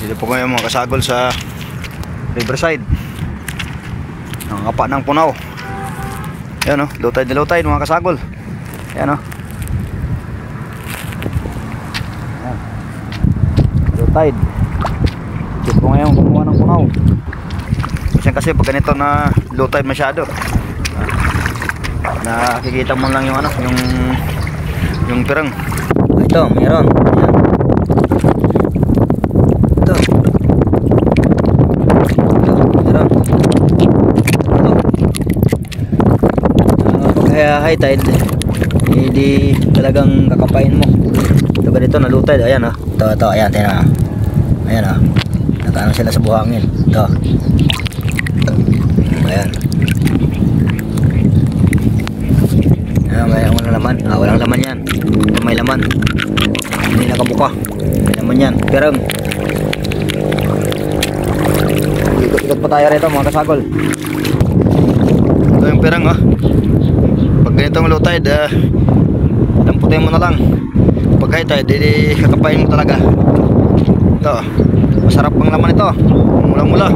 Dito po kayo mga kasagol sa Riverside. Nangangapa ng punaw. Ayan o, low tide na low tide mga kasagol. Ayan o. Ayan. Low tide. Dito po ngayon kumuha ng punaw. Kasi pag ganito na low tide masyado, nakikita mo lang yung ano, yung pirang. Ito, mayroon. Ayan. Ito. Mayroon. Pag high tide, hindi talagang kakapain mo. Ito ganito na low tide. Ayan ito, ayan, tina. Ayan nakaano sila sa buhangin. Ito. Ayan. May walang laman. Walang laman yan. Ito may laman. Hindi nakabuka. May laman yan. Pirang. Ikot-ikot pa tayo rito mga kasagol. Ito yung pirang Pag ganitong low tide, damputin mo na lang. Pag high tide, kakapain mo talaga. Ito. Masarap ang laman ito. Mula-mula.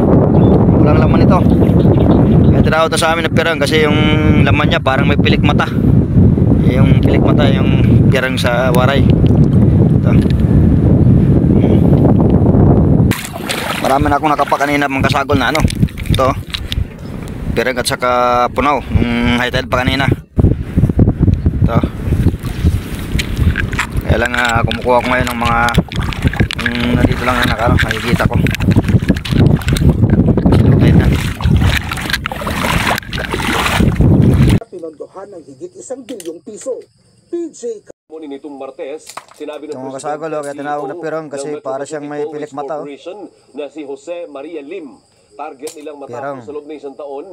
Walang laman ito. Kaya tinawag na sa amin na pirang kasi yung laman niya parang may pilik mata. Yung pilik mata yung pirang sa waray. Ito. Marami na akong nakapa kanina mga kasagol na ito. Pirang at saka punaw nung high tide pa kanina. Ito. Kaya lang kumukuha ko ngayon ng mga nandito lang na nakikita ko. Pinondohan ng higit 1 bilyong piso. PJ nitong Martes, sinabi ng mga kasagol, kaya tinawag na pirang kasi para siyang may pilik mata na si Jose Maria Lim. Target nilang matapos sa loob ng isang taon.